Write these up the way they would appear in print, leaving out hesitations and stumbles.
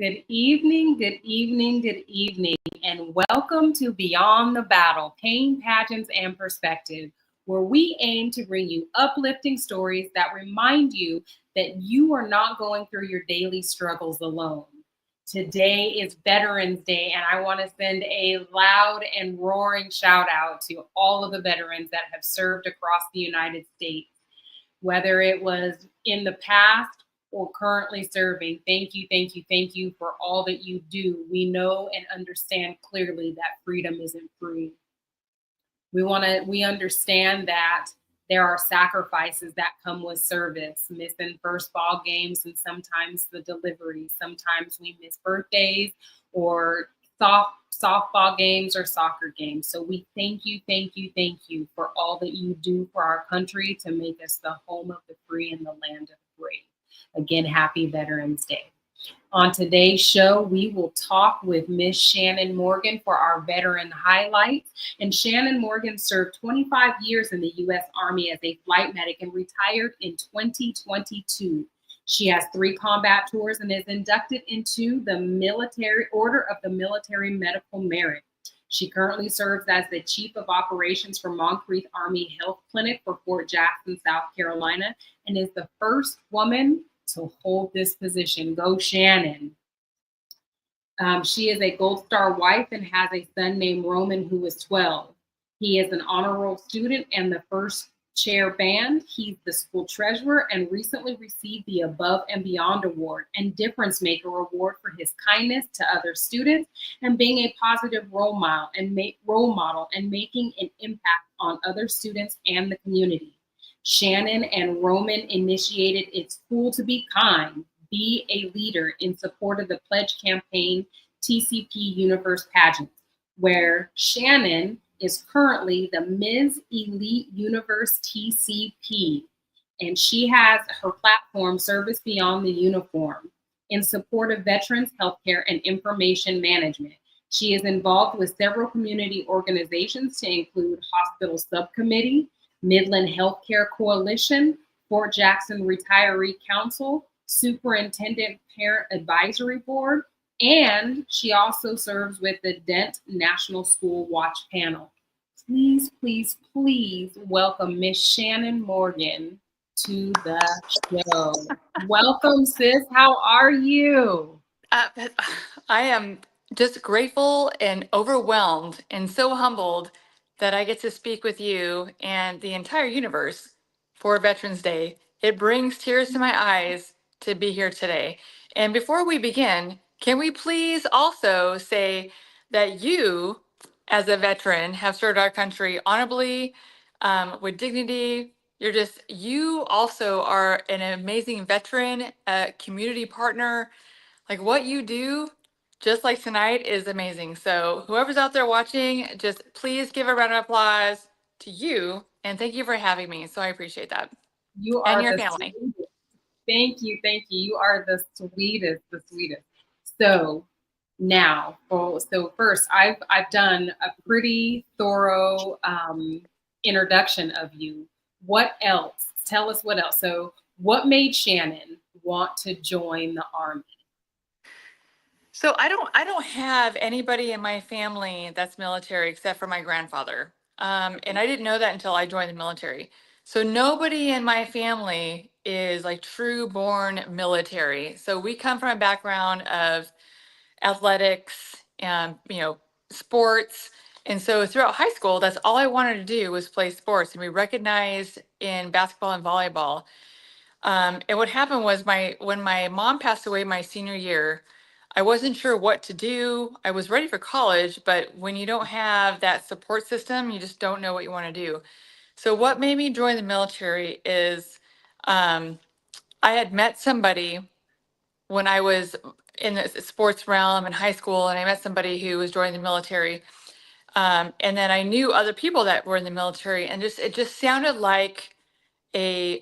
Good evening, good evening, good evening, and welcome to Beyond the Battle, Pain, Pageants, and Perspective, where we aim to bring you uplifting stories that remind you that you are not going through your daily struggles alone. Today is Veterans Day, and I want to send a loud and roaring shout out to all of the veterans that have served across the United States, whether it was in the past or currently serving. Thank you, thank you, thank you for all that you do. We know and understand clearly that freedom isn't free. We understand that there are sacrifices that come with service, missing first ball games and sometimes the deliveries. Sometimes we miss birthdays or softball games or soccer games. So we thank you, thank you, thank you for all that you do for our country to make us the home of the free and the land of the brave. Again, happy Veterans Day. On today's show, we will talk with Miss Shannon Morgan for our veteran highlights. And Shannon Morgan served 25 years in the U.S. Army as a flight medic and retired in 2022. She has 3 combat tours and is inducted into the Military Order of the Military Medical Merit. She currently serves as the Chief of Operations for Moncrief Army Health Clinic for Fort Jackson, South Carolina, and is the first woman to hold this position. Go Shannon. She is a Gold Star wife and has a son named Roman who is 12. He is an honor roll student and the first chair band. He's the school treasurer and recently received the Above and Beyond Award and Difference Maker Award for his kindness to other students and being a positive role model and making an impact on other students and the community. Shannon and Roman initiated It's Cool to Be Kind, Be a Leader in support of the pledge campaign TCP Universe Pageants, where Shannon is currently the Ms. Elite Universe TCP, and she has her platform Service Beyond the Uniform in support of veterans, healthcare, and information management. She is involved with several community organizations to include Hospital Subcommittee, Midlands Healthcare Coalition, Fort Jackson Retiree Council, Superintendent Parent Advisory Board, and she also serves with the Dent National School Watch Panel. Please, please, please welcome Miss Shannon Morgan to the show. Welcome, sis. How are you? I am just grateful and overwhelmed and so humbled that I get to speak with you and the entire universe for Veterans Day. It brings tears to my eyes to be here today. And before we begin, can we please also say that you, as a veteran, have served our country honorably, with dignity. You also are an amazing veteran, a community partner. Like what you do, just like tonight, is amazing. So whoever's out there watching, just please give a round of applause to you. And thank you for having me. So I appreciate that. You and are your the family. Sweetest. Thank you, thank you. You are the sweetest, the sweetest. So now, so first, I've done a pretty thorough introduction of you. What else? Tell us what else. So what made Shannon want to join the Army? So I don't have anybody in my family that's military except for my grandfather. And I didn't know that until I joined the military. So nobody in my family is like true born military. So we come from a background of athletics and, sports. And so throughout high school, that's all I wanted to do was play sports and be recognized in basketball and volleyball. And what happened was when my mom passed away my senior year, I wasn't sure what to do. I was ready for college, but when you don't have that support system, you just don't know what you want to do. So what made me join the military is I had met somebody when I was in the sports realm in high school, and I met somebody who was joining the military. And then I knew other people that were in the military, and it just sounded like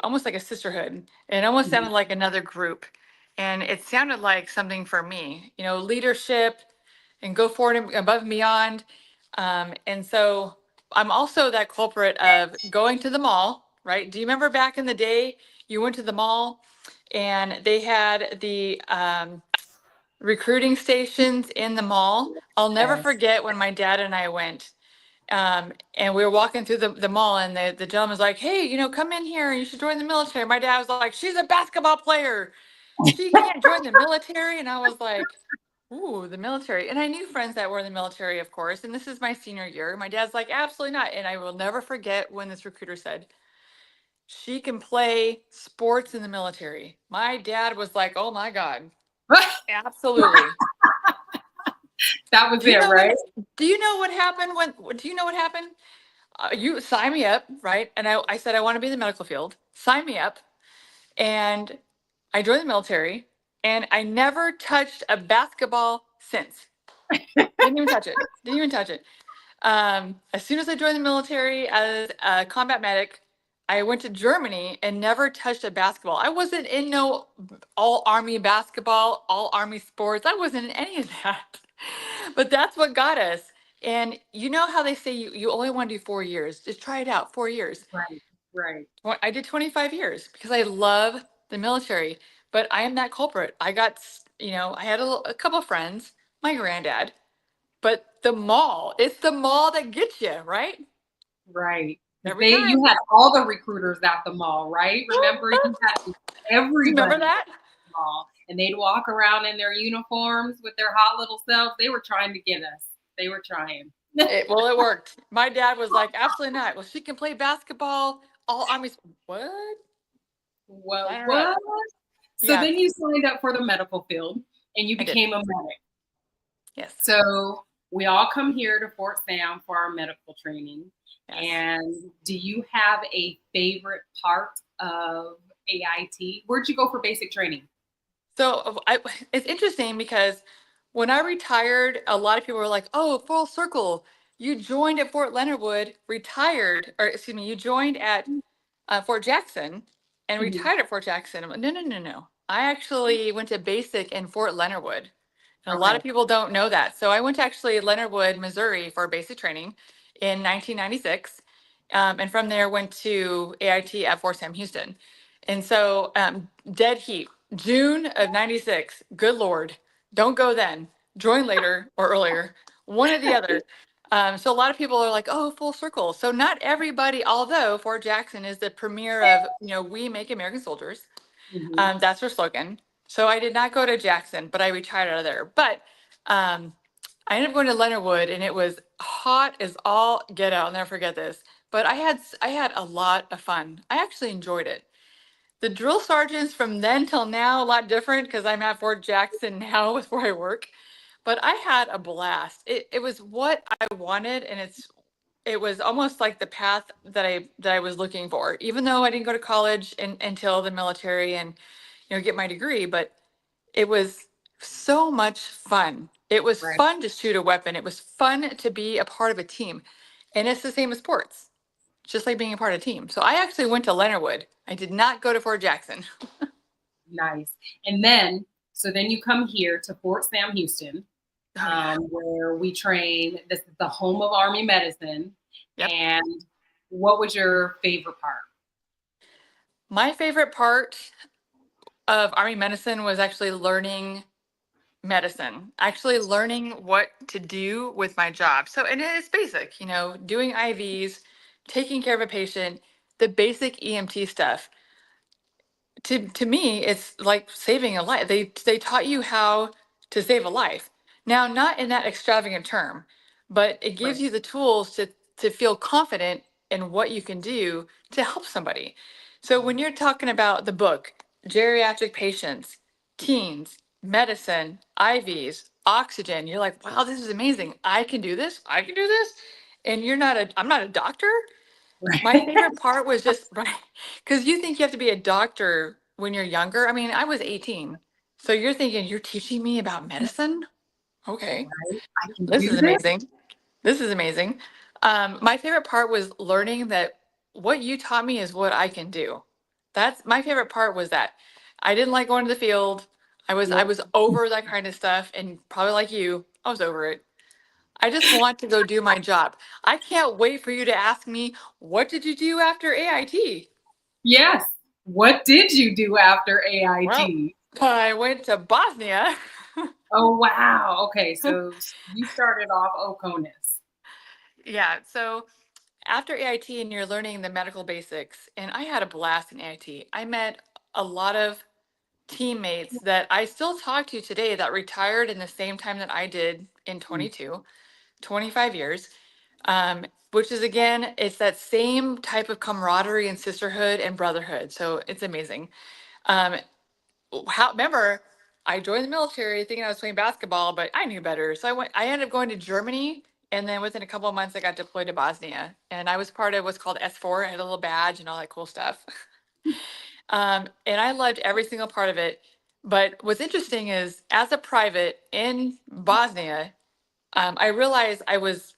almost like a sisterhood. It almost sounded like another group. And it sounded like something for me, leadership and go forward and above and beyond. And so I'm also that culprit of going to the mall, right? Do you remember back in the day, you went to the mall and they had the recruiting stations in the mall. I'll never Yes. forget when my dad and I went. And we were walking through the mall, and the gentleman's like, "Hey, come in here. You should join the military." My dad was like, "She's a basketball player. She can't join the military." And I was like, "Ooh, the military." And I knew friends that were in the military, of course. And this is my senior year. My dad's like, "Absolutely not." And I will never forget when this recruiter said, "She can play sports in the military." My dad was like, "Oh my God, absolutely." That was Do you it, know right? what happened do you know what happened? You sign me up, right? And I said, I want to be in the medical field. Sign me up. And I joined the military, and I never touched a basketball since. Didn't even touch it. Didn't even touch it. As soon as I joined the military as a combat medic, I went to Germany and never touched a basketball. I wasn't in no all army basketball, all army sports. I wasn't in any of that. But that's what got us. And you know how they say you only want to do 4 years. Just try it out, 4 years. Right, right. Well, I did 25 years because I love the military, but I am that culprit. I had a couple friends, my granddad, but the mall, it's the mall that gets you, right? Right. Because Every time. you had all the recruiters at the mall, right? Remember, you had Do you remember everybody that? at the mall, and they'd walk around in their uniforms with their hot little selves. They were trying to get us. They were trying. Well, it worked. My dad was like, absolutely not. Well, she can play basketball, all armies. What? Well, Sign her up. what? So Yeah, then you signed up for the medical field and you I did. became a medic. Yes. So we all come here to Fort Sam for our medical training. Yes. And do you have a favorite part of AIT? Where'd you go for basic training? So it's interesting because when I retired, a lot of people were like, "Oh, full circle. You joined at Fort Leonard Wood, retired, or excuse me, you joined at Fort Jackson and Mhm. retired at Fort Jackson." I'm like, no, no, no, no. I actually went to basic in Fort Leonard Wood. And a lot Okay. of people don't know that. So I went to actually Leonard Wood, Missouri for basic training in 1996. And from there went to AIT at Fort Sam Houston. And so dead heat, June of 96. Good Lord, don't go then. Join later or earlier, one or the other. So a lot of people are like, oh, full circle. So not everybody, although Fort Jackson is the premier of, we make American soldiers. Mhm. That's her slogan. So I did not go to Jackson, but I retired out of there. But I ended up going to Leonard Wood, and it was hot as all get out. I'll never forget this. But I had a lot of fun. I actually enjoyed it. The drill sergeants from then till now a lot different because I'm at Fort Jackson now with where I work. But I had a blast. It was what I wanted, and it was almost like the path that I was looking for. Even though I didn't go to college until the military and get my degree, but it was so much fun. It was Right. fun to shoot a weapon. It was fun to be a part of a team. And it's the same as sports, just like being a part of a team. So I actually went to Leonard Wood. I did not go to Fort Jackson. Nice. And then, so then you come here to Fort Sam Houston, Oh yeah. where we train. This is the home of Army medicine. Yep. And what was your favorite part? My favorite part of Army medicine was actually learning medicine, actually learning what to do with my job. So, and it's basic, doing IVs, taking care of a patient, the basic EMT stuff. To me, it's like saving a life. They taught you how to save a life. Now, not in that extravagant term, but it gives Right. you the tools to feel confident in what you can do to help somebody. So when you're talking about the book, geriatric patients, teens, medicine, IVs, oxygen, you're like, wow, this is amazing. I can do this. I can do this. And I'm not a doctor. My Right. favorite part was just right, because you think you have to be a doctor when you're younger. I mean, I was 18. So you're thinking, you're teaching me about medicine? Okay, Right. I can this is do this. amazing. This is amazing. My favorite part was learning that what you taught me is what I can do. That's my favorite part was that I didn't like going to the field. I Yep. was over that kind of stuff, and probably like you, I was over it. I just want to go do my job. I can't wait for you to ask me, what did you do after AIT? Yes. What did you do after Well, AIT? I went to Bosnia. Oh, wow. Okay, so you started off Oconus. Yeah. So after AIT and you're learning the medical basics, and I had a blast in AIT. I met a lot of teammates that I still talk to today that retired in the same time that I did in 25 years. Which is again, it's that same type of camaraderie and sisterhood and brotherhood. So it's amazing. Um, remember, I joined the military thinking I was playing basketball, but I knew better. So I ended up going to Germany. And then within a couple of months, I got deployed to Bosnia. And I was part of what's called S4. I had a little badge and all that cool stuff. And I loved every single part of it. But what's interesting is, as a private in Bosnia, I realized I was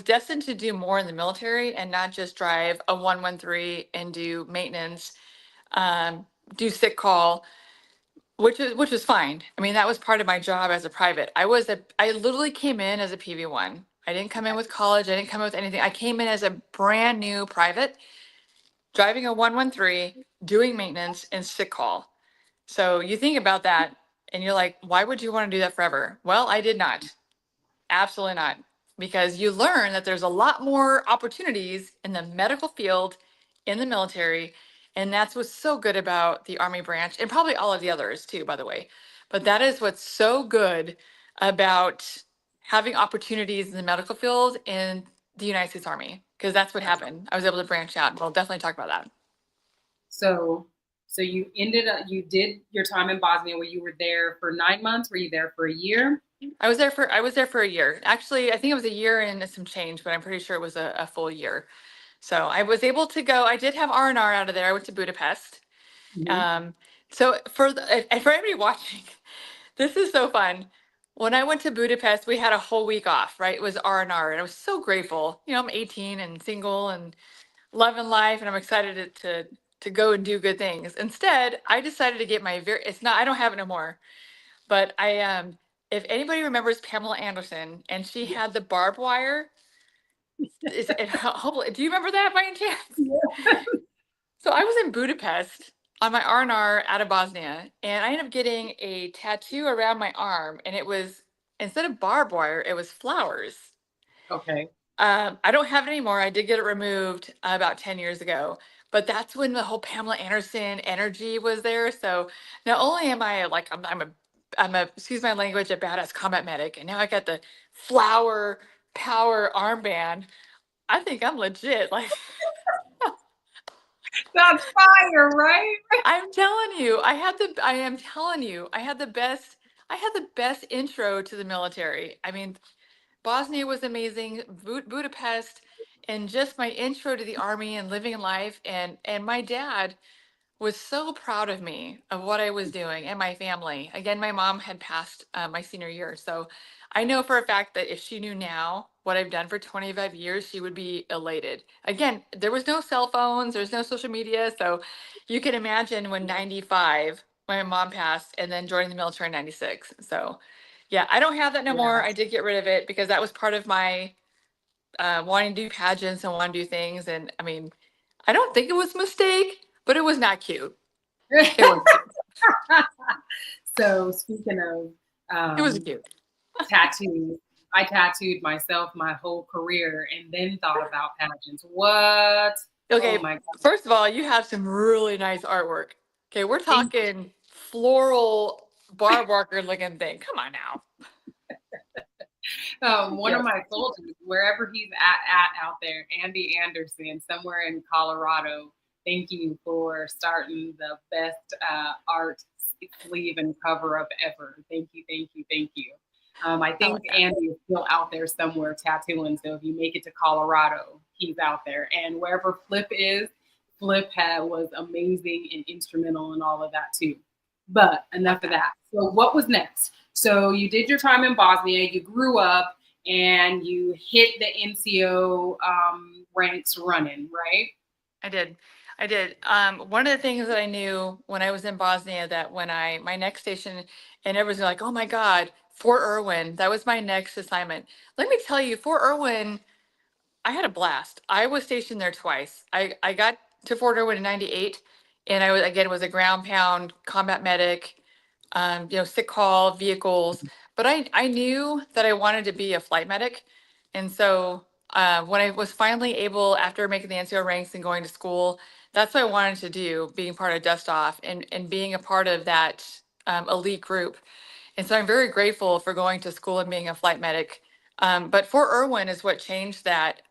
destined to do more in the military and not just drive a 113 and do maintenance, do sick call, which was fine. I mean, that was part of my job as a private. I literally came in as a PV1. I didn't come in with college. I didn't come in with anything. I came in as a brand new private, driving a 113, doing maintenance and sick call. So you think about that and you're like, why would you want to do that forever? Well, I did not. Absolutely not. Because you learn that there's a lot more opportunities in the medical field, in the military. And that's what's so good about the Army branch, and probably all of the others too, by the way. But that is what's so good about having opportunities in the medical field in the United States Army, because that's what happened. I was able to branch out. We'll definitely talk about that. So, so you did your time in Bosnia where you were there for 9 months. Were you there for a year? I was there for a year. Actually, I think it was a year and some change, but I'm pretty sure it was a full year. So I was able to go. I did have R&R out of there. I went to Budapest. Mhm. Um, so and for everybody watching, this is so fun. When I went to Budapest, we had a whole week off, right? It was R&R, and I was so grateful. I'm 18 and single and loving life, and I'm excited to go and do good things. Instead, I decided to get my it's not, I don't have it no more, but if anybody remembers Pamela Anderson, and she had the barbed wire, hopefully, do you remember that by any chance? Yeah. So I was in Budapest on my R&R out of Bosnia, and I ended up getting a tattoo around my arm, and it was, instead of barbed wire, it was flowers. Okay. I don't have it anymore. I did get it removed about 10 years ago, but that's when the whole Pamela Anderson energy was there. So not only am I like, I'm a, excuse my language, a badass combat medic, and now I got the flower power armband. I think I'm legit. Like, That's fire, right? I'm telling you, I am telling you, I had the best intro to the military. I mean, Bosnia was amazing, Budapest, and just my intro to the Army and living life. And my dad was so proud of me, of what I was doing, and my family. Again, my mom had passed my senior year. So I know for a fact that if she knew now what I've done for 25 years, she would be elated. Again, there was no cell phones, there's no social media. So you can imagine when 95, when my mom passed, and then joining the military in 96. So yeah, I don't have that no more. Yeah. I did get rid of it because that was part of my wanting to do pageants and want to do things. And I mean, I don't think it was a mistake, but it was not cute. It was So speaking of it was cute. tattoos, I tattooed myself my whole career and then thought about pageants. What? Oh Okay, my God. first of all, you have some really nice artwork. Okay, we're Thank talking floral barbed wire looking thing. Come on now. One of Yes. my soldiers, wherever he's at out there, Andy Anderson, somewhere in Colorado. Thank you for starting the best art sleeve and cover up ever. Thank you, thank you, thank you. I I think like that. Andy is still out there somewhere tattooing. So if you make it to Colorado, he's out there. And wherever Flip is, was amazing and instrumental in all of that too. But Love enough of that. that. So what was next? So you did your time in Bosnia, you grew up, and you hit the NCO ranks running, right? I did. I did. One of the things that I knew when I was in Bosnia, that when my next station, and everyone's like, oh my God, Fort Irwin, that was my next assignment. Let me tell you, Fort Irwin, I had a blast. I was stationed there twice. I got to Fort Irwin in 98, and I was, again, was a ground pound combat medic, sick call vehicles. But I knew that I wanted to be a flight medic. And so when I was finally able, after making the NCO ranks and going to school, that's what I wanted to do, being part of Dust Off and being a part of that elite group. And so I'm very grateful for going to school and being a flight medic. But Fort Irwin is what changed that.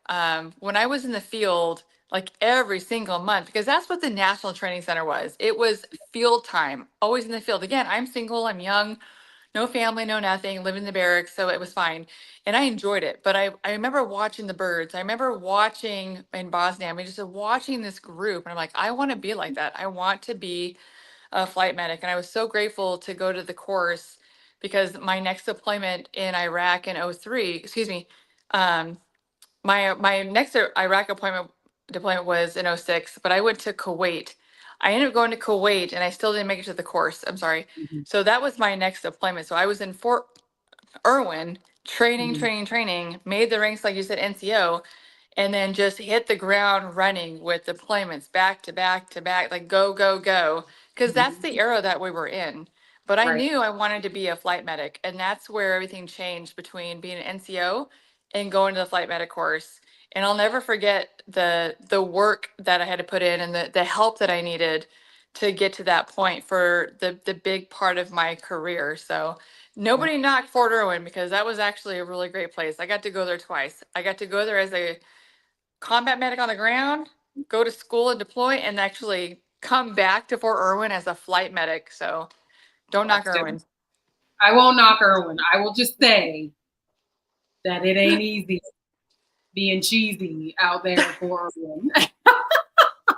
When I was in the field, like every single month, because that's what the National Training Center was. It was field time, always in the field. Again, I'm single, I'm young, no family, no nothing, living in the barracks, so it was fine. And I enjoyed it. But I remember watching the birds. I remember watching in Bosnia, I mean, just watching this group. And I'm like, I want to be like that. I want to be a flight medic. And I was so grateful to go to the course because my next deployment in Iraq in '03, excuse me, my next Iraq deployment was in '06, but I went to Kuwait. I ended up going to Kuwait and I still didn't make it to the course. I'm sorry. Mhm. So that was my next deployment. So I was in Fort Irwin, Mhm. training, made the ranks, like you said, NCO, and then just hit the ground running with deployments back to back to back, like go, go, go. Because that's Mhm. the era that we were in. But I Right. knew I wanted to be a flight medic. And that's where everything changed between being an NCO and going to the flight medic course. And I'll never forget the work that I had to put in and the help that I needed to get to that point for the big part of my career. So Yeah. nobody knocked Fort Irwin because that was actually a really great place. I got to go there twice. I got to go there as a combat medic on the ground, go to school and deploy, and actually come back to Fort Irwin as a flight medic. So don't knock That's different. Irwin. I won't knock Irwin. I will just say that it ain't easy being cheesy out there for Irwin.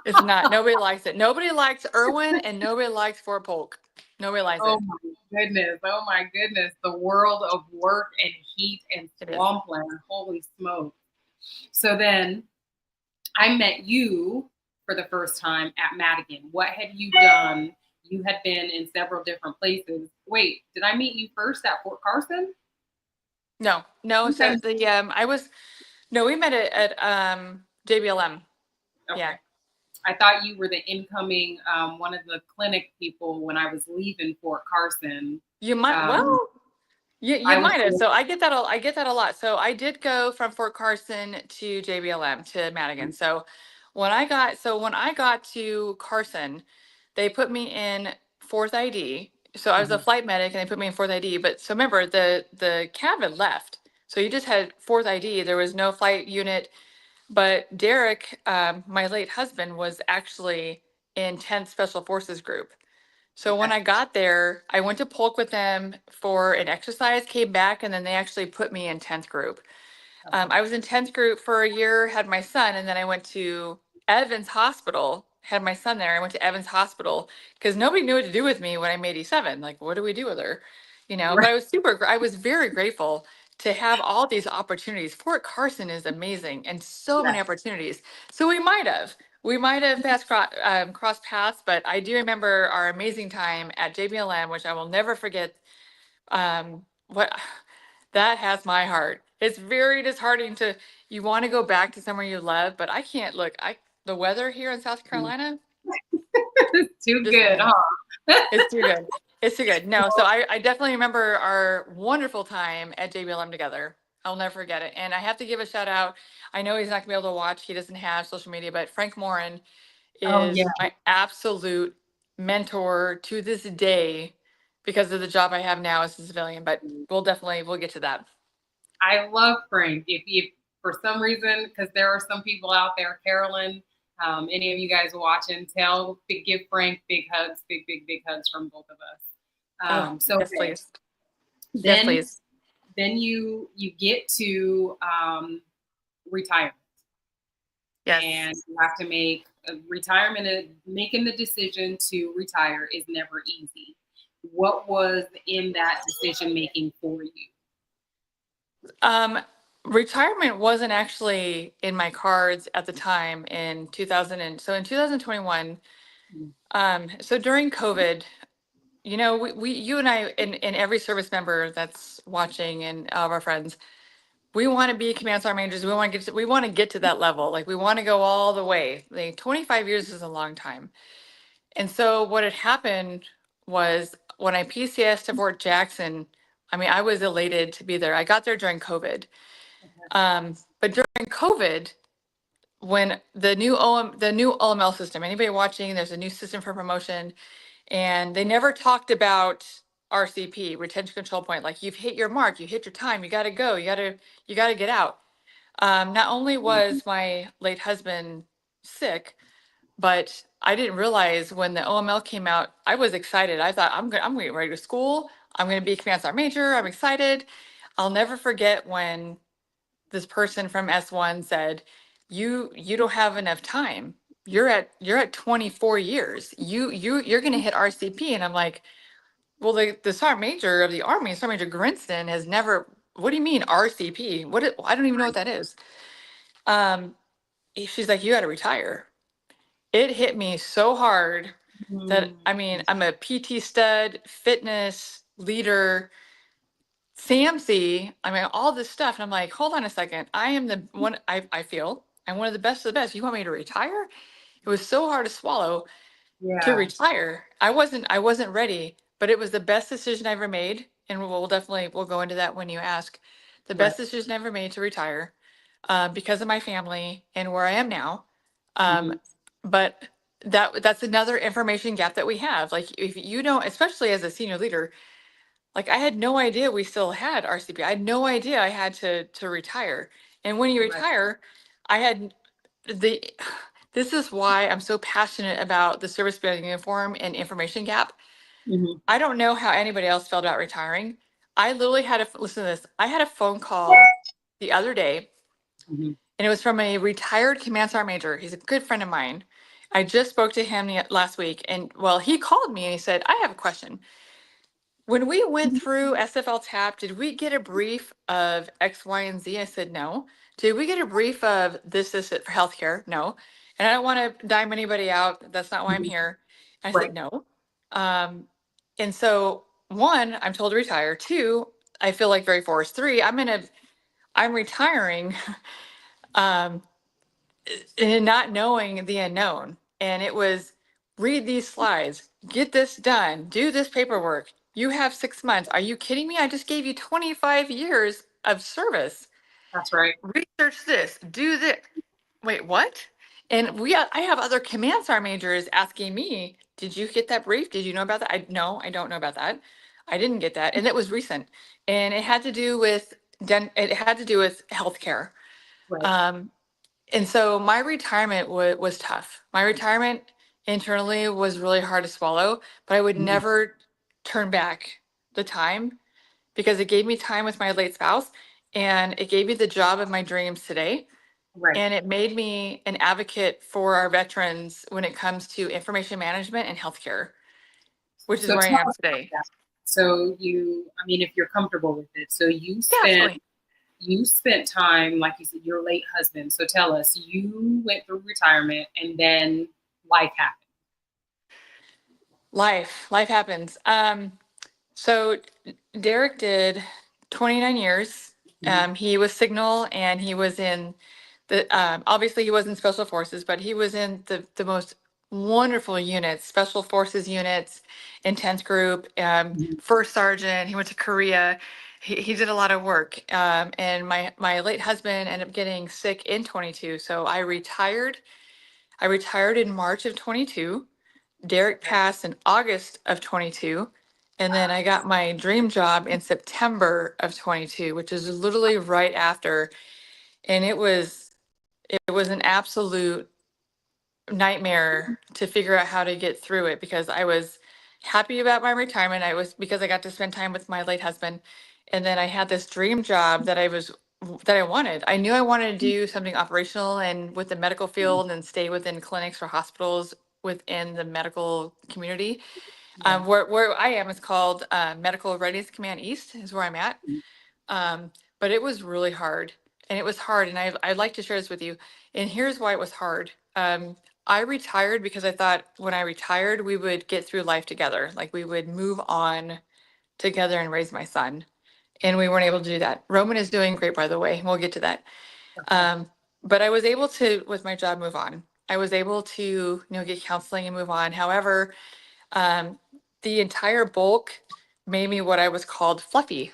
It's not. Nobody likes it. Nobody likes Irwin and nobody likes Fort Polk. Nobody likes Oh it. my goodness. Oh my goodness. The world of work and heat and It is. swampland. Holy smoke. So then I met you for the first time at Madigan. What had you done? You had been in several different places. Wait, did I meet you first at Fort Carson? No, no. So Okay. I was no. We met at JBLM. Okay. Yeah. I thought you were the incoming one of the clinic people when I was leaving Fort Carson. You might. Um, Well, you I was might have. So I get that. I get that a lot. So I did go from Fort Carson to JBLM to Madigan. So when I got to Carson, they put me in fourth ID. So I was a Mhm. flight medic, and they put me in fourth ID. But so remember, the cabin left. So you just had fourth ID. There was no flight unit. But Derek, my late husband, was actually in 10th Special Forces Group. So when Okay. I got there, I went to Polk with them for an exercise, came back, and then they actually put me in 10th group. Okay. I was in 10th group for a year, had my son, and then I went to Evans Hospital, had my son there. I went to Evans Hospital because nobody knew what to do with me when I'm 87. Like, what do we do with her? But Right. I was very grateful to have all these opportunities. Fort Carson is amazing and so many Yes. opportunities. So we might have crossed paths, but I do remember our amazing time at JBLM, which I will never forget. What that has my heart. It's very disheartening to you want to go back to somewhere you love, but I can't look. The weather here in South Carolina, It's too just good, saying, huh? it's too good. It's too good. No, so Well, I definitely remember our wonderful time at JBLM together. I'll never forget it. And I have to give a shout out. I know he's not gonna be able to watch. He doesn't have social media, but Frank Morin oh yeah. is my absolute mentor to this day because of the job I have now as a civilian. But we'll get to that. I love Frank. If for some reason, because there are some people out there, Carolyn, any of you guys watching, give Frank big hugs, big hugs from both of us. Oh, So yes, okay. please. Yes, then please. then you get to retirement, Yes. and you have to make a retirement. Making the decision to retire is never easy. What was in that decision making for you? Um, Retirement wasn't actually in my cards at the time in 2000 and so in 2021. So during COVID, you and I and every service member that's watching and all of our friends, we want to be command sergeant managers. We want to get to that level. Like we want to go all the way. Like 25 years is a long time. And so what had happened was when I PCS to Fort Jackson, I mean, I was elated to be there. I got there during COVID. But during COVID, when the new OML system, anybody watching, there's a new system for promotion, and they never talked about RCP, retention control point. Like, you've hit your mark, you hit your time, you got to go, you got to get out. Not only was my late husband sick, but I didn't realize when the OML came out, I was excited. I thought, I'm going to get ready to school. I'm going to be a command sergeant major. I'm excited. I'll never forget when this person from S1 said, you don't have enough time. You're at 24 years. You're going to hit RCP. And I'm like, well, the sergeant major of the Army, Sergeant Major Grinston, has never, what do you mean RCP? I don't even know what that is. She's like, you got to retire. It hit me so hard that, I mean, I'm a PT stud, fitness leader, SAMC, I mean, all this stuff. And I'm like, hold on a second. I am the one, I feel I'm one of the best of the best. You want me to retire? It was so hard to swallow to retire. I wasn't ready, but it was the best decision I ever made. And we'll go into that when you ask. The best decision I ever made to retire, because of my family and where I am now. But that's another information gap that we have. Like, if you don't, especially as a senior leader, like, I had no idea we still had RCP. I had no idea I had to retire. And when you retire, I had this is why I'm so passionate about the service beyond uniform and information gap. I don't know how anybody else felt about retiring. I literally had listen to this. I had a phone call the other day, and it was from a retired command sergeant major. He's a good friend of mine. I just spoke to him last week, and well, he called me and he said, I have a question. When we went through SFL TAP, did we get a brief of X, Y, and Z? I said, no. Did we get a brief of this for healthcare? No. And I don't want to dime anybody out. That's not why I'm here. I said, no. And so, one, I'm told to retire. Two, I feel like very forced. Three, I'm retiring, and not knowing the unknown. And it was, read these slides, get this done, do this paperwork. You have 6 months. Are you kidding me? I just gave you 25 years of service. That's right. Research this, do this. Wait, what? And I have other command sergeant majors asking me, did you get that brief? Did you know about that? No, I don't know about that. I didn't get that. And it was recent. And it had to do with healthcare. And so my retirement was tough. My retirement internally was really hard to swallow, but I would never turn back the time, because it gave me time with my late spouse, and it gave me the job of my dreams today. And it made me an advocate for our veterans when it comes to information management and healthcare, which is where I am today. So if you're comfortable with it, so you spent time, like you said, your late husband. So tell us, you went through retirement and then life happened. Life happens. So Derek did 29 years. He was signal, and he was in obviously he was in special forces, but he was in the most wonderful units, special forces units, intense group, first sergeant. He went to Korea. He did a lot of work. And my late husband ended up getting sick in 22. So I retired in March of 22. Derek passed in August of 22. And then I got my dream job in September of 22, which is literally right after. And it was an absolute nightmare to figure out how to get through it, because I was happy about my retirement. Because I got to spend time with my late husband. And then I had this dream job that I wanted. I knew I wanted to do something operational and with the medical field, and stay within clinics or hospitals within the medical community. Where I am is called Medical Readiness Command East, is where I'm at. But it was really hard, and I'd like to share this with you. And here's why it was hard. I retired because I thought when I retired, we would get through life together. Like, we would move on together and raise my son. And we weren't able to do that. Roman is doing great, by the way. We'll get to that. But I was able to, with my job, move on. I was able to, get counseling and move on. However, the entire bulk made me what I was called fluffy.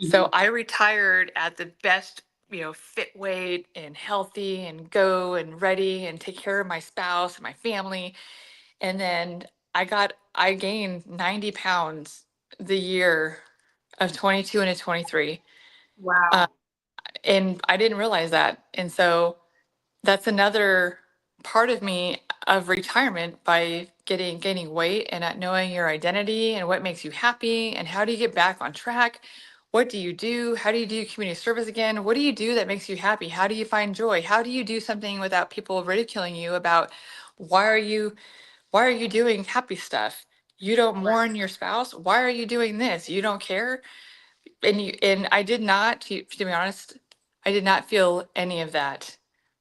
So I retired at the best, fit weight and healthy and go and ready and take care of my spouse and my family. And then I gained 90 pounds the year of 22 and 23. Uh, Wow. and I didn't realize that. And so that's another part of me of retirement by gaining weight and not knowing your identity and what makes you happy and how do you get back on track. What do you do? How do you do community service again? What do you do that makes you happy? How do you find joy? How do you do something without people ridiculing you about why are you why are you doing happy stuff? You don't Right. mourn your spouse. Why are you doing this? You don't care. And I did not, to be honest, I did not feel any of that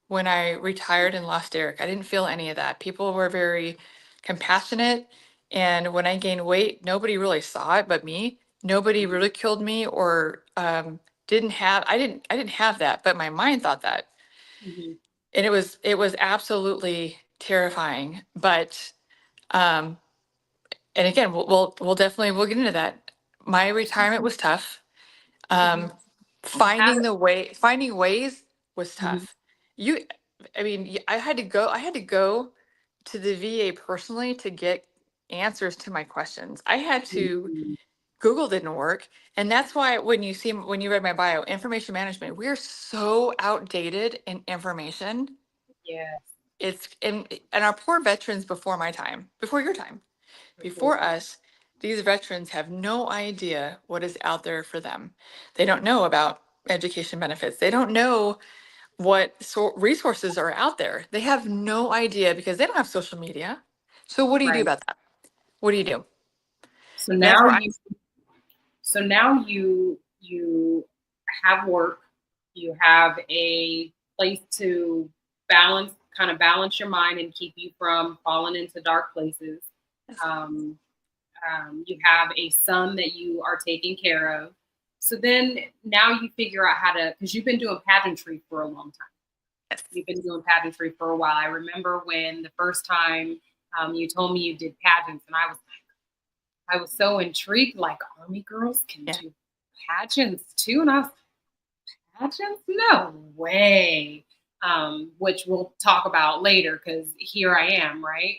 when I retired and lost Derek. I didn't feel any of that. People were very compassionate, and when I gained weight, nobody really saw it but me. Nobody ridiculed me or didn't have. I didn't have that, but my mind thought that, Mhm. and it was absolutely terrifying. But um, and again, we'll definitely we'll get into that. My retirement was tough. Mhm. Um, How finding ways was did, tough. You, I mean, I had to go to the VA personally to get answers to my questions. I had to, mhm. Google didn't work. And that's why when you read my bio, information management, we're so outdated in information. Yes, It's, and our poor veterans before my time, before your time, for before sure. us, these veterans have no idea what is out there for them. They don't know about education benefits. They don't know what resources are out there. They have no idea because they don't have social media. So what do you do Right. about that? What do you do? So And that's now where I, you so now you have work, you have a place to balance your mind and keep you from falling into dark places. Um, you have a son that you are taking care of. So then now you figure out how to, because you've been doing pageantry for a long time. yes, You've been doing pageantry for a while. I remember when the first time you told me you did pageants, and I was so intrigued. Like, Army girls can yeah. do pageants too, and I was like, pageants? No way. Which we'll talk about later because here I am, right?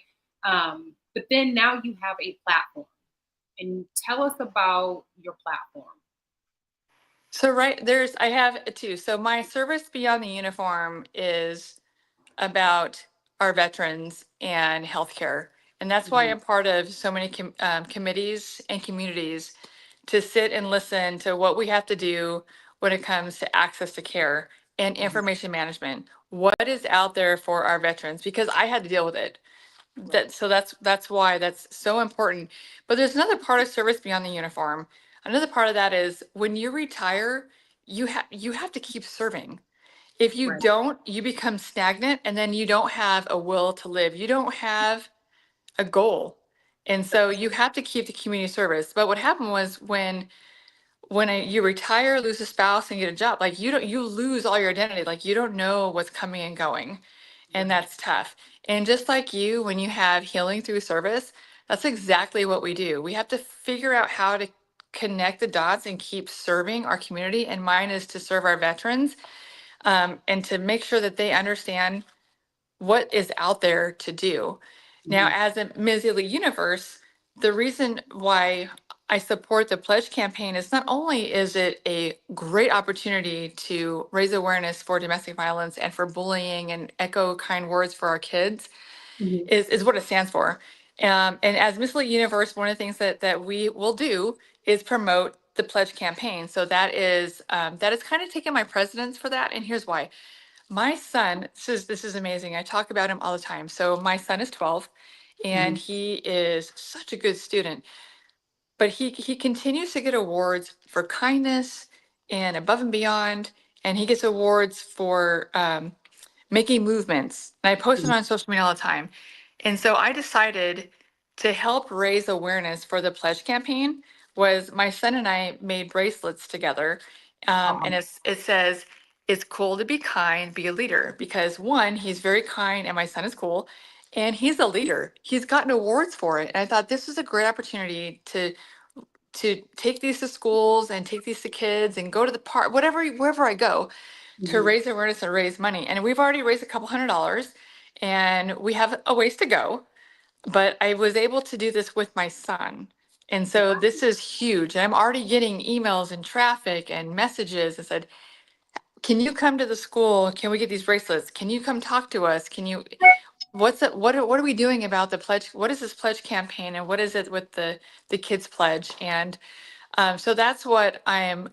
But then now you have a platform, and tell us about your platform. So I have two. So my service beyond the uniform is about our veterans and healthcare. And that's why Mhm. I'm part of so many committees and communities to sit and listen to what we have to do when it comes to access to care and Mhm. information management. What is out there for our veterans? Because I had to deal with it. Right, That's why that's so important. But there's another part of service beyond the uniform. Another part of that is when you retire, you have to keep serving. If you right, don't, you become stagnant and then you don't have a will to live. You don't have a goal. And so you have to keep the community service. But what happened was you retire, lose a spouse and get a job, like you lose all your identity. Like you don't know what's coming and going. And right. that's tough. And just like you, when you have healing through service, that's exactly what we do. We have to figure out how to connect the dots and keep serving our community. And mine is to serve our veterans and to make sure that they understand what is out there to do. Now, Mhm. as a Ms. Elite Universe, the reason why I support the pledge campaign is not only is it a great opportunity to raise awareness for domestic violence and for bullying and echo kind words for our kids, Mhm. is what it stands for. And as Miss Elite Universe, one of the things that we will do is promote the pledge campaign. So that is kind of taking my precedence for that. And here's why. My son, this is amazing. I talk about him all the time. So my son is 12 and Mhm. he is such a good student, but he continues to get awards for kindness and above and beyond. And he gets awards for making movements. And I post it Mhm. on social media all the time. And so I decided to help raise awareness for the pledge campaign was my son and I made bracelets together. And it says, it's cool to be kind, be a leader. Because one, he's very kind and my son is cool. and he's a leader. He's gotten awards for it. And I thought this was a great opportunity to take these to schools and take these to kids and go to the park, wherever I go, to Mhm. raise awareness and raise money. And we've already raised a couple $100, and we have a ways to go. But I was able to do this with my son. And so this is huge. And I'm already getting emails and traffic and messages that said, can you come to the school? Can we get these bracelets? Can you come talk to us? Can you, what are we doing about the pledge? What is this pledge campaign? And what is it with the kids pledge? And so that's what I'm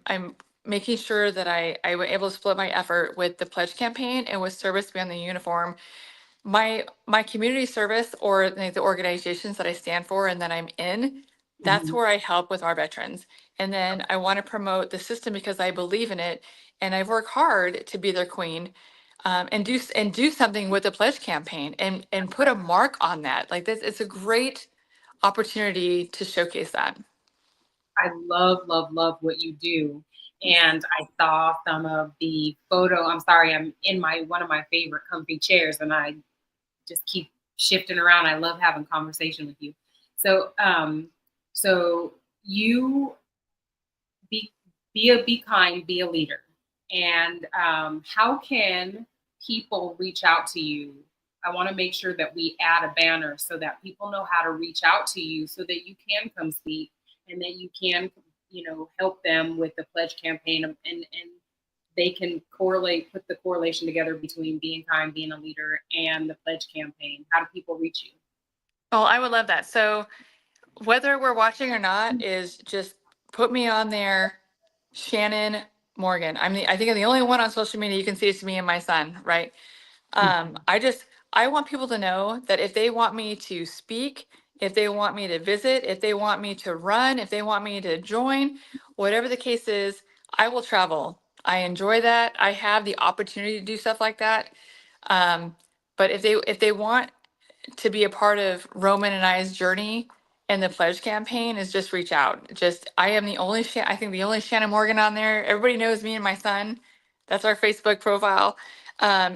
making sure that I was able to split my effort with the pledge campaign and with service beyond the uniform. My community service, or the organizations that I stand for and that I'm in, that's Mhm. where I help with our veterans. And then I want to promote the system because I believe in it, and I've worked hard to be their queen, and do something with the pledge campaign and put a mark on that. Like this, it's a great opportunity to showcase that. I love, love, love what you do. And I saw some of the photo. I'm sorry, I'm in my one of my favorite comfy chairs, and I just keep shifting around. I love having conversation with you. So, so you be be kind, be a leader. And how can people reach out to you? I want to make sure that we add a banner so that people know how to reach out to you, so that you can come speak and that you can, help them with the pledge campaign, and they can put the correlation together between being kind, being a leader, and the pledge campaign. How do people reach you? Oh, I would love that. So whether we're watching or not is just put me on there, Shannon Morgan. I think I'm the only one on social media you can see is me and my son, right? Mhm. I want people to know that if they want me to speak, if they want me to visit, if they want me to run, if they want me to join, whatever the case is, I will travel. I enjoy that. I have the opportunity to do stuff like that. Um, but if they want to be a part of Roman and I's journey and the pledge campaign, is just reach out. Just I am the only I think the only Shannon Morgan on there. Everybody knows me and my son. That's our Facebook profile.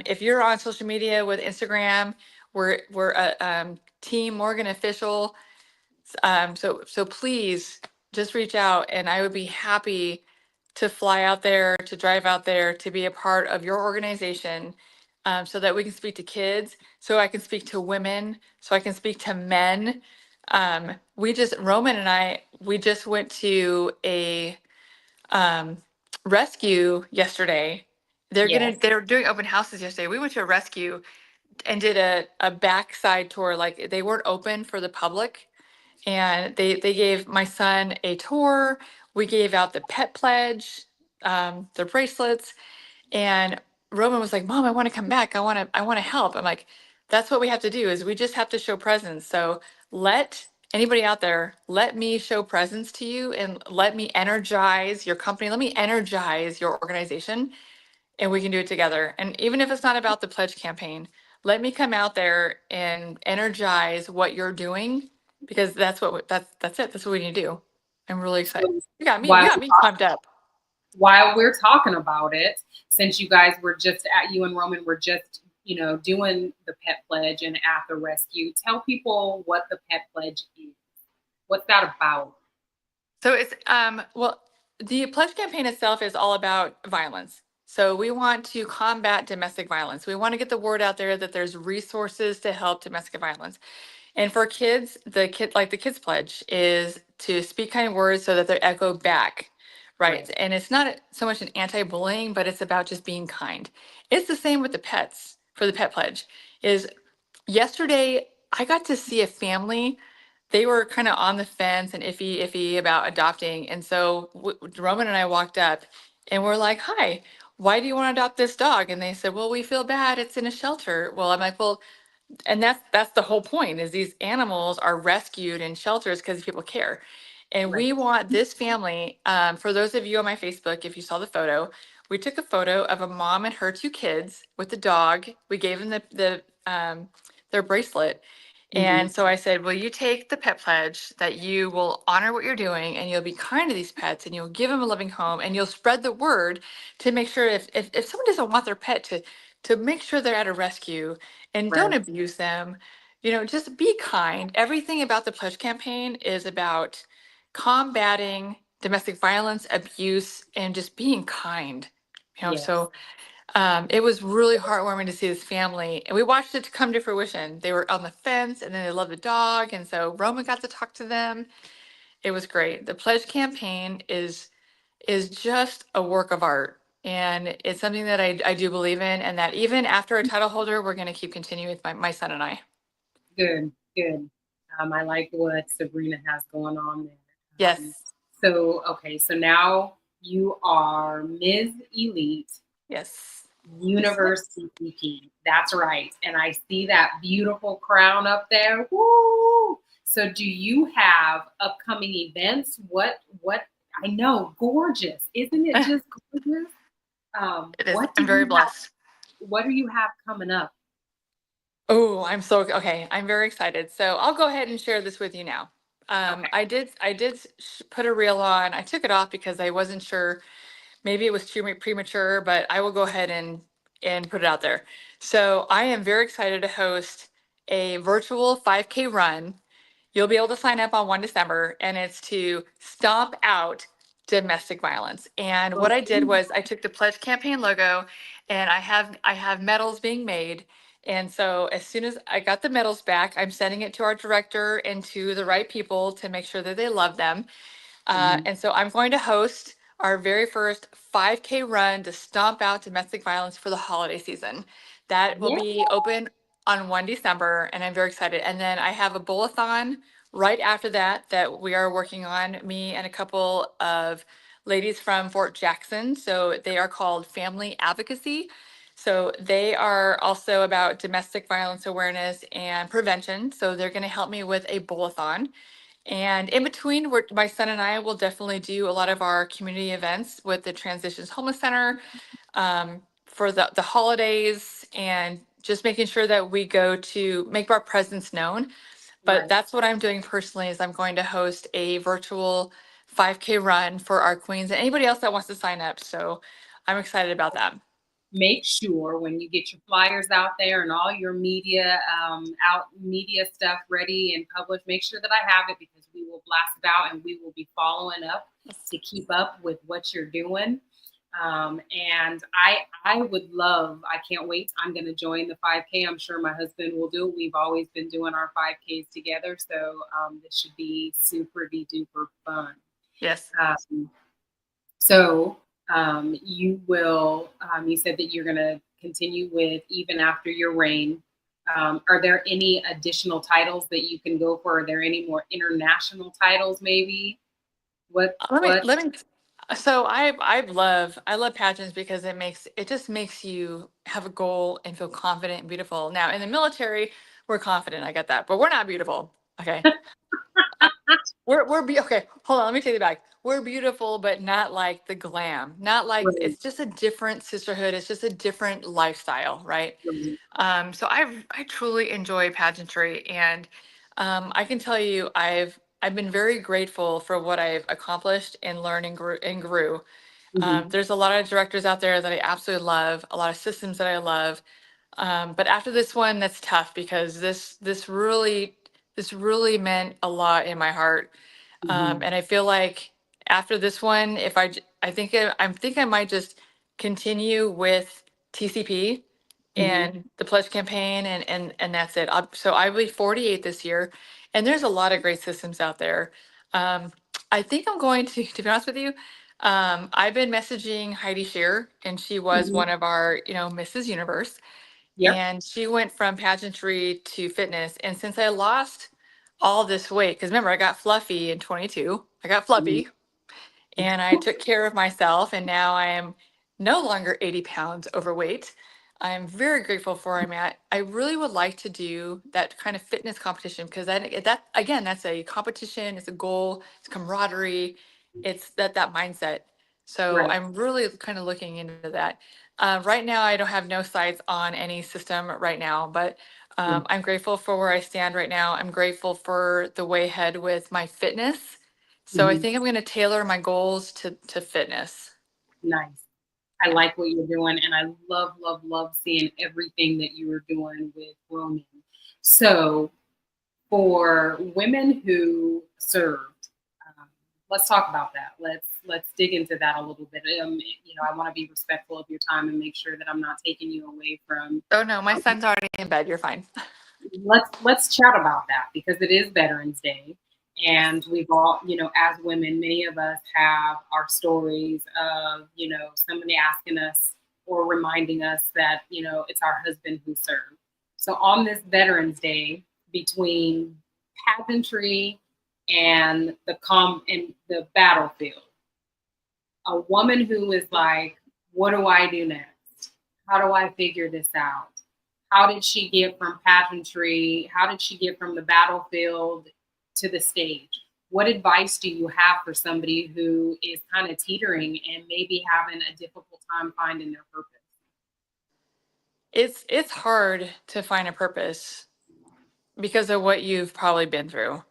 If you're on social media with Instagram, we're a Team Morgan official. So please just reach out, and I would be happy to fly out there, to drive out there, to be a part of your organization, so that we can speak to kids, so I can speak to women, so I can speak to men. Roman and we just went to a um, rescue yesterday. Yes. They were doing open houses yesterday. We went to a rescue and did a backside tour. Like they weren't open for the public, and they gave my son a tour. We gave out the pet pledge, the bracelets, and Roman was like, "Mom, I want to come back. I want to help." I'm like, "That's what we have to do. Is we just have to show presence." So let anybody out there, let me show presence to you, and let me energize your company. Let me energize your organization, and we can do it together. And even if it's not about the pledge campaign, let me come out there and energize what you're doing, because that's it. That's what we need to do. I'm really excited. So You while got me pumped up. while we're talking about it, since you guys were just you and Roman were just, doing the pet pledge and at the rescue, tell people what the pet pledge is. What's that about? So it's well, the pledge campaign itself is all about violence. So we want to combat domestic violence. We want to get the word out there that there's resources to help domestic violence. And for kids, the kids pledge is to speak kind words so that they're echoed back. Right. Right. And it's not so much an anti-bullying, but it's about just being kind. It's the same with the pets for the pet pledge. Is yesterday I got to see a family. They were kind of on the fence and iffy about adopting. And so Roman and I walked up and we're like, "Hi, why do you want to adopt this dog?" And they said, "Well, we feel bad. It's in a shelter." Well, I'm like, "Well," and that's the whole point, is these animals are rescued in shelters because people care. And Right. we want this family, for those of you on my Facebook, if you saw the photo, we took a photo of a mom and her two kids with the dog. We gave them their bracelet. Hmm. And so I said, will you take the pet pledge that you will honor what you're doing, and you'll be kind to these pets, and you'll give them a loving home, and you'll spread the word to make sure if someone doesn't want their pet, to make sure they're at a rescue, and don't Right. abuse them. just be kind. Everything about the pledge campaign is about combating domestic violence, abuse, and just being kind. Yes. So it was really heartwarming to see this family, and we watched it come to fruition. They were on the fence, and then they loved the dog, and so Roman got to talk to them. It was great. The pledge campaign is just a work of art, and it's something that I do believe in, and that even after a title holder, we're going to keep continuing with my son and I. Good, good. I like what Sabrina has going on there. Yes. Okay, so now you are Ms. Elite Yes. Universe TCP. That's right. And I see that beautiful crown up there. Woo! So do you have upcoming events? What I know, gorgeous. Isn't it just gorgeous? It is. I'm very blessed. What do you have coming up? Oh, okay. I'm very excited. So I'll go ahead and share this with you now. Okay. I did put a reel on. I took it off because I wasn't sure. Maybe it was too premature, but I will go ahead and put it out there. So I am very excited to host a virtual 5K run. You'll be able to sign up on 1 December, and it's to stomp out domestic violence. And what I did was I took the pledge campaign logo, and I have medals being made. And so as soon as I got the medals back, I'm sending it to our director and to the right people to make sure that they love them. And so I'm going to host our very first 5K run to stomp out domestic violence for the holiday season. That will be open on 1 December, and I'm very excited. And then I have a bowl-a-thon right after that we are working on, me and a couple of ladies from Fort Jackson. So they are called Family Advocacy. So they are also about domestic violence awareness and prevention. So they're going to help me with a bowl-a-thon. And in between, my son and I will definitely do a lot of our community events with the Transitions Homeless Center for the holidays, and just making sure that we go to make our presence known. But that's what I'm doing personally, is I'm going to host a virtual 5K run for our queens and anybody else that wants to sign up. So I'm excited about that. Make sure when you get your flyers out there and all your media stuff ready and published, make sure that I have it, because we will blast it out and we will be following up to keep up with what you're doing. And I would love, I can't wait. I'm going to join the 5K. I'm sure my husband will do it. We've always been doing our 5Ks together. So this should be super duper fun. Yes. You said that you're going to continue with even after your reign. Are there any additional titles that you can go for? Are there any more international titles maybe? So I love pageants because it just makes you have a goal and feel confident and beautiful. Now in the military, we're confident. I get that, but we're not beautiful. Okay. Okay. Hold on. Let me take it back. We're beautiful, but not like the glam. Not like It's just a different sisterhood. It's just a different lifestyle, right? So I truly enjoy pageantry, and I can tell you I've been very grateful for what I've accomplished and learned and grew. There's a lot of directors out there that I absolutely love, a lot of systems that I love. But after this one, that's tough, because this really meant a lot in my heart. And I feel like after this one, I think I might just continue with TCP and the pledge campaign, and that's it. So I will be 48 this year, and there's a lot of great systems out there. I think I'm going to be honest with you, I've been messaging Heidi Shear, and she was one of our, Mrs. Universe. Yep. And she went from pageantry to fitness. And since I lost all this weight, because remember, I got fluffy in 22, I got fluffy, and I took care of myself, and now I am no longer 80 pounds overweight. I'm very grateful for where I'm at. I really would like to do that kind of fitness competition, because that again, that's a competition, it's a goal, it's camaraderie, it's that mindset. So I'm really kind of looking into that. Right now, I don't have no sights on any system right now, but I'm grateful for where I stand right now. I'm grateful for the way ahead with my fitness. So I think I'm going to tailor my goals to fitness. Nice. I like what you're doing, and I love seeing everything that you were doing with Roman. So for women who served, let's talk about that. Let's dig into that a little bit. I want to be respectful of your time and make sure that I'm not taking you away from. Oh no, my son's already in bed. You're fine. Let's chat about that because it is Veterans Day, and we've all, as women, many of us have our stories of, somebody asking us or reminding us that, it's our husband who served. So on this Veterans Day, between pageantry and the battlefield, a woman who is like, what do I do next? How do I figure this out? How did she get from pageantry? How did she get from the battlefield to the stage? What advice do you have for somebody who is kind of teetering and maybe having a difficult time finding their purpose? It's hard to find a purpose because of what you've probably been through,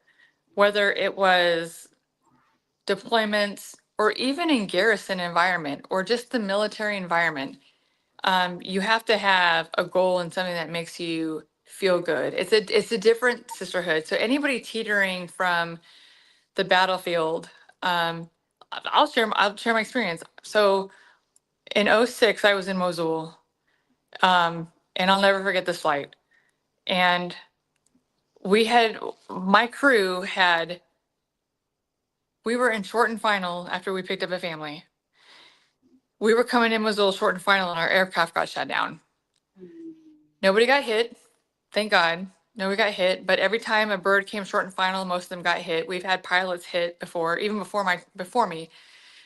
whether it was deployments or even in garrison environment or just the military environment. You have to have a goal and something that makes you feel good. It's a different sisterhood. So anybody teetering from the battlefield, I'll share my experience. So in '06, I was in Mosul, and I'll never forget this flight. And my crew we were in short and final after we picked up a family. We were coming in Mosul short and final, and our aircraft got shut down. Nobody got hit, thank God. Nobody got hit, but every time a bird came short and final, most of them got hit. We've had pilots hit before, even before me.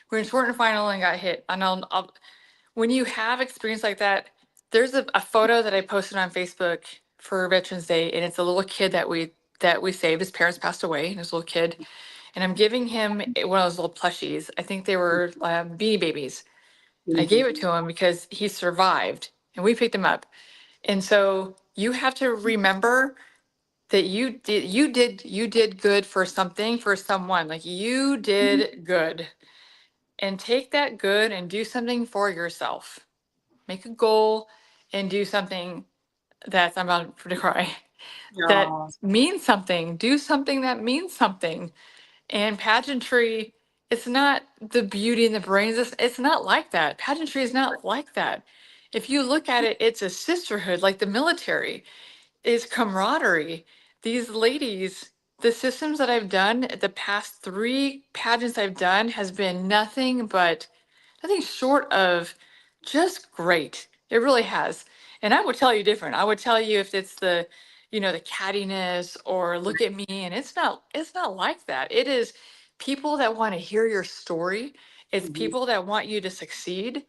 We were in short and final and got hit. And when you have experience like that, there's a photo that I posted on Facebook for Veterans Day, and it's a little kid that we saved. His parents passed away, and this little kid, and I'm giving him one of those little plushies. I think they were Beanie Babies. I gave it to him because he survived, and we picked him up. And so you have to remember that you did good for something, for someone. Like you did good, and take that good and do something for yourself. Make a goal and do something I'm about to cry. That means something. Do something that means something. And pageantry, it's not the beauty and the brains. It's not like that. Pageantry is not like that. If you look at it, it's a sisterhood, like the military is camaraderie. These ladies, the systems that I've done, the past 3 pageants I've done has been nothing short of just great. It really has. And I would tell you different. I would tell you if it's the cattiness or look at me, and it's not like that. It is people that want to hear your story. It's people that want you to succeed,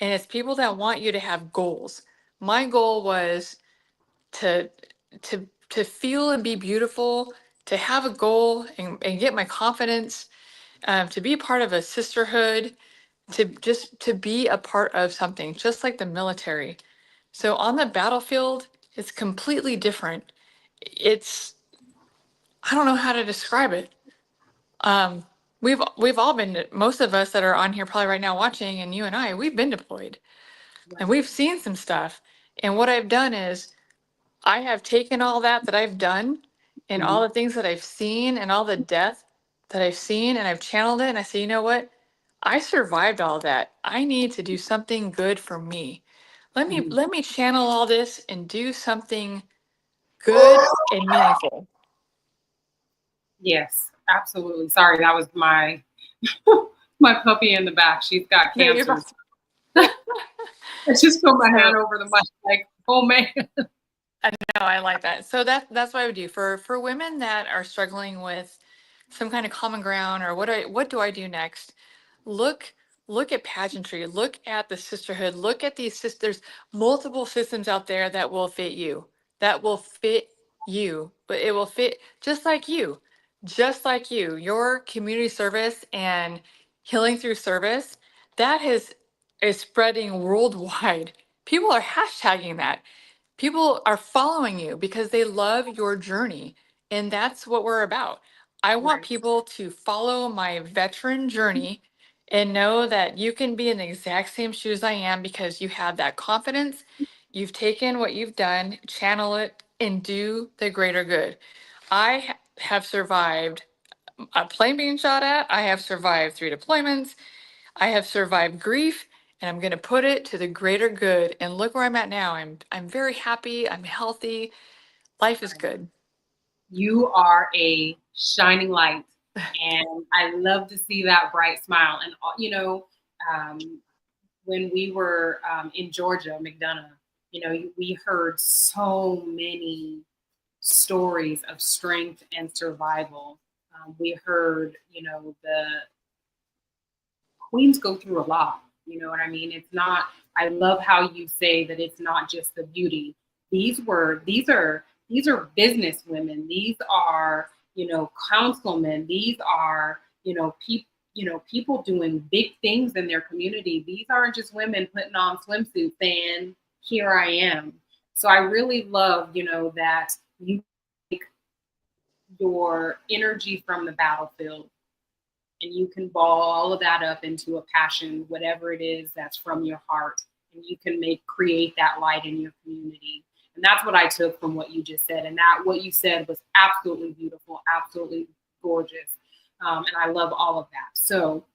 and it's people that want you to have goals. My goal was to feel and be beautiful, to have a goal and get my confidence, to be part of a sisterhood, to be a part of something, just like the military. So on the battlefield, it's completely different. It's I don't know how to describe it. Um, we've all been, most of us that are on here probably right now watching, and you and I, we've been deployed and we've seen some stuff. And what I've done is I have taken all that I've done and all the things that I've seen and all the death that I've seen, and I've channeled it. And I say, you know what? I survived all that. I need to do something good for me. Let me channel all this and do something good and meaningful. Yes, absolutely. Sorry, that was my my puppy in the back. She's got No, you're cancer. I just put my hand over the mic like, oh man. I know, I like that. So that's what I would do for women that are struggling with some kind of common ground, or what do I do next? Look at pageantry, look at the sisterhood, look at these sisters, multiple systems out there that will fit you, but it will fit just like you, your community service and healing through service, that is spreading worldwide. People are hashtagging that. People are following you because they love your journey. And that's what we're about. I want people to follow my veteran journey and know that you can be in the exact same shoes I am because you have that confidence. You've taken what you've done, channel it and do the greater good. I have survived a plane being shot at. I have survived 3 deployments. I have survived grief, and I'm going to put it to the greater good. And look where I'm at now. I'm very happy. I'm healthy. Life is good. You are a shining light, and I love to see that bright smile. And when we were in Georgia, McDonough, we heard so many stories of strength and survival. We heard, the queens go through a lot. You know what I mean? It's not. I love how you say that it's not just the beauty. These are business women. These are, councilmen. These are, people doing big things in their community. These aren't just women putting on swimsuits saying, "Here I am." So I really love, that you take your energy from the battlefield and you can ball all of that up into a passion, whatever it is that's from your heart, and you can create that light in your community. And that's what I took from what you just said. And that what you said was absolutely beautiful, absolutely gorgeous. And I love all of that. So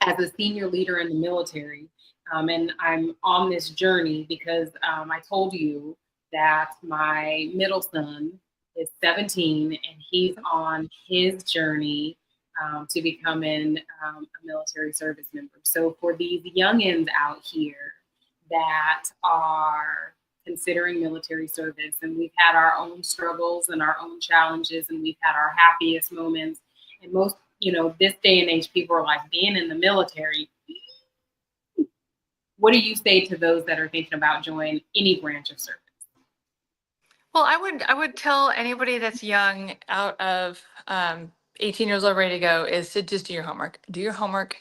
as a senior leader in the military, and I'm on this journey because I told you that my middle son is 17 and he's on his journey to becoming a military service member. So for these youngins out here that are considering military service, and we've had our own struggles and our own challenges, and we've had our happiest moments. And most, this day and age, people are like, being in the military. What do you say to those that are thinking about joining any branch of service? Well, I would tell anybody that's young, out of 18 years old, ready to go, is to just do your homework. Do your homework,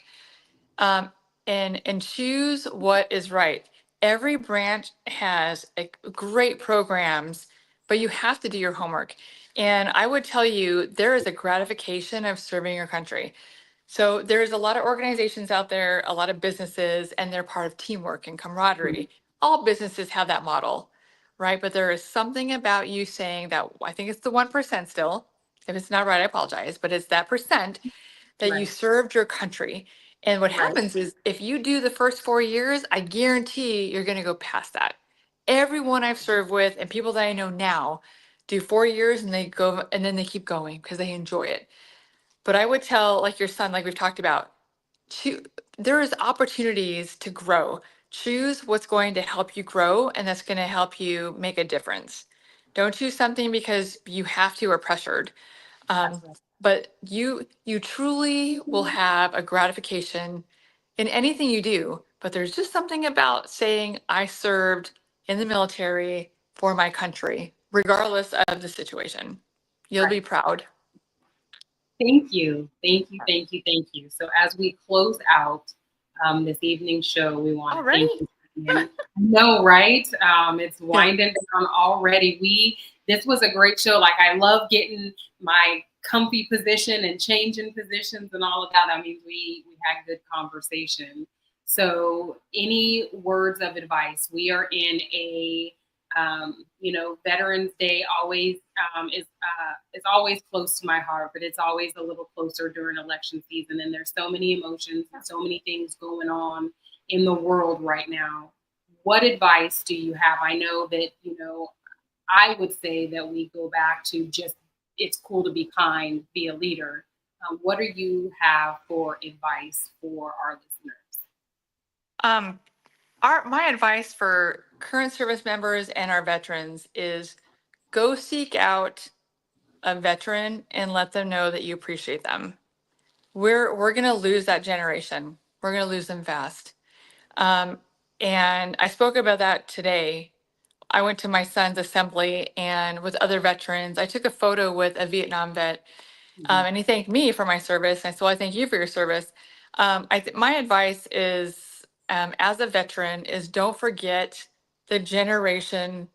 and choose what is right. Every branch has great programs, but you have to do your homework. And I would tell you, there is a gratification of serving your country. So there's a lot of organizations out there, a lot of businesses, and they're part of teamwork and camaraderie. All businesses have that model, right? But there is something about you saying that, I think it's the 1% still. If it's not right, I apologize, but it's that percent that you Right. served your country. And what Right. happens is, if you do the first 4 years, I guarantee you're going to go past that. Everyone I've served with and people that I know now do 4 years and they go, and then they keep going because they enjoy it. But I would tell, like your son, like we've talked about, there is opportunities to grow. Choose what's going to help you grow and that's going to help you make a difference. Don't choose something because you have to or pressured. That's right. But you truly will have a gratification in anything you do. But there's just something about saying, I served in the military for my country, regardless of the situation. You'll be Right. proud. Thank you. Thank you. Thank you. Thank you. So as we close out this evening's show, we want to thank Already? you again. No, right? It's Yeah. winding down already. This was a great show. Like, I love getting my comfy position and changing positions and all of that. I mean, we had good conversation. So any words of advice? We are in a Veterans Day always is always close to my heart, but it's always a little closer during election season. And there's so many emotions and so many things going on in the world right now. What advice do you have? I know that, I would say that we go back to just, it's cool to be kind, be a leader. What do you have for advice for our listeners? Um, my advice for current service members and our veterans is, go seek out a veteran and let them know that you appreciate them. We're going to lose that generation. We're going to lose them fast. And I spoke about that today. I went to my son's assembly and with other veterans, I took a photo with a Vietnam vet, and he thanked me for my service. And so I thank you for your service. My advice is, as a veteran, is don't forget the generation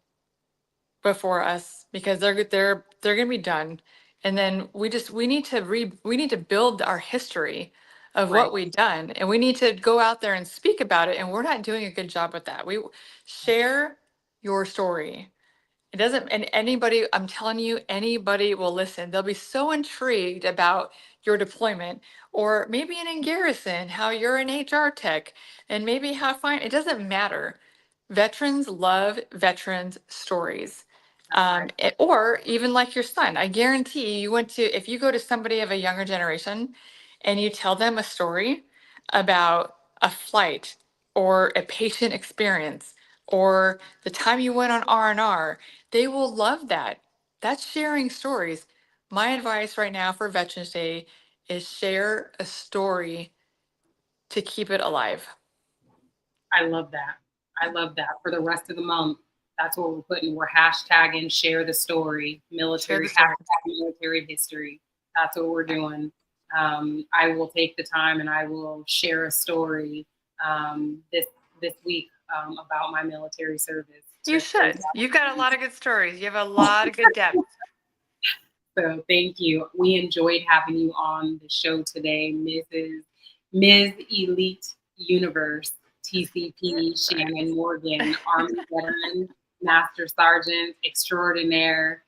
before us, because they're going to be done. And then we need to build our history of Right. what we've done, and we need to go out there and speak about it. And we're not doing a good job with that. We share your story. It doesn't, and anybody, I'm telling you, anybody will listen. They'll be so intrigued about your deployment, or maybe in garrison, how you're an HR tech, and maybe how fine, it doesn't matter. Veterans love veterans stories. Or even like your son, I guarantee you went to, if you go to somebody of a younger generation and you tell them a story about a flight or a patient experience or the time you went on R&R, they will love that. That's sharing stories. My advice right now for Veterans Day is share a story to keep it alive. I love that. I love that. For the rest of the month, that's what we're putting. We're hashtagging share the story, military, Share the story. hashtag military history. That's what we're doing. I will take the time and I will share a story this week about my military service. You should. You've got a lot of good stories. You have a lot of good depth. So thank you. We enjoyed having you on the show today, Ms. Elite Universe TCP Shannon Morgan, Army veteran, Master Sergeant extraordinaire.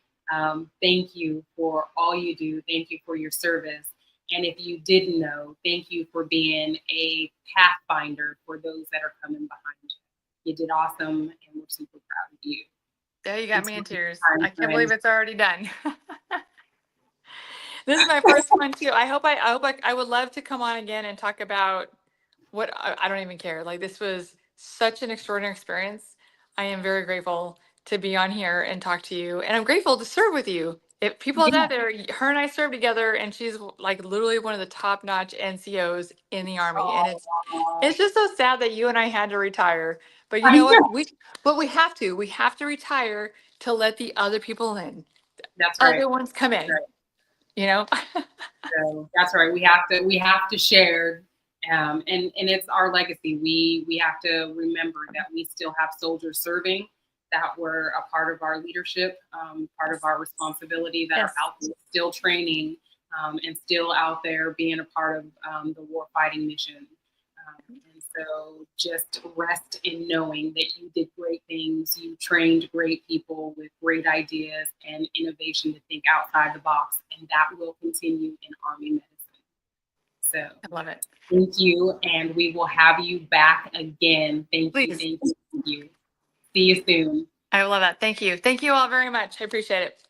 Thank you for all you do. Thank you for your service. And if you didn't know, thank you for being a pathfinder for those that are coming behind you. You did awesome, and we're super proud of you. Yeah, you got me in tears. I can't believe it's already done. This is my first one too. I would love to come on again and talk about what I don't even care. Like, this was such an extraordinary experience. I am very grateful to be on here and talk to you, and I'm grateful to serve with you. If people out there, her and I served together, and she's like literally one of the top-notch NCOs in the Army, and it's just so sad that you and I had to retire. But you know what? We have to. We have to retire to let the other people in. That's right. Other ones come in. Right. You know. So that's right. We have to share, and it's our legacy. We have to remember that we still have soldiers serving that were a part of our leadership, part of our responsibility, that are out there still training, and still out there being a part of the war fighting mission. And so just rest in knowing that you did great things. You trained great people with great ideas and innovation to think outside the box, and that will continue in Army medicine. So I love it. Thank you, and we will have you back again. Thank you. See you soon. I love that. Thank you. Thank you all very much. I appreciate it.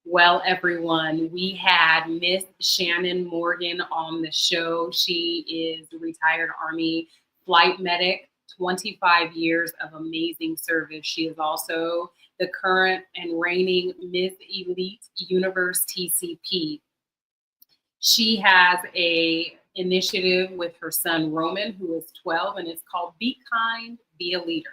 Well, everyone, we had Miss Shannon Morgan on the show. She is a retired Army flight medic, 25 years of amazing service. She is also the current and reigning Miss Elite Universe TCP. She has a initiative with her son Roman, who is 12, and it's called Be Kind, Be a Leader.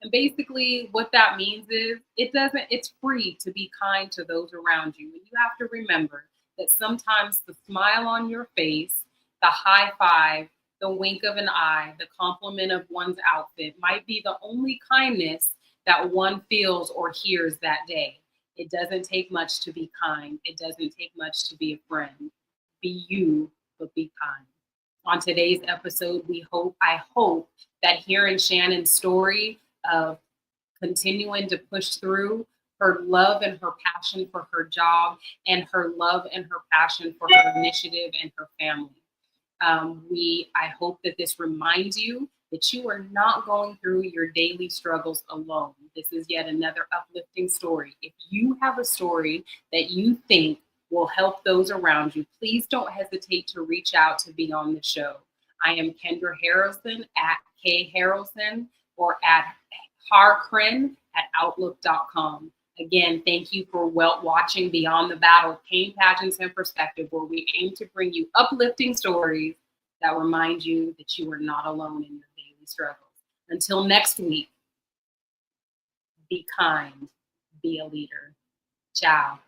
And basically what that means is it's free to be kind to those around you. And you have to remember that sometimes the smile on your face, the high five, the wink of an eye, the compliment of one's outfit might be the only kindness that one feels or hears that day. It doesn't take much to be kind. It doesn't take much to be a friend. Be you, but be kind. On today's episode, I hope that hearing Shannon's story of continuing to push through, her love and her passion for her job, and her love and her passion for her initiative and her family. I hope that this reminds you that you are not going through your daily struggles alone. This is yet another uplifting story. If you have a story that you think will help those around you, please don't hesitate to reach out to be on the show. I am Kendra Harrelson at K Harrelson or at harcrin@outlook.com. Again, thank you for watching Beyond the Battle, Pain, Pageants, and Perspective, where we aim to bring you uplifting stories that remind you that you are not alone in your daily struggles. Until next week, be kind, be a leader. Ciao.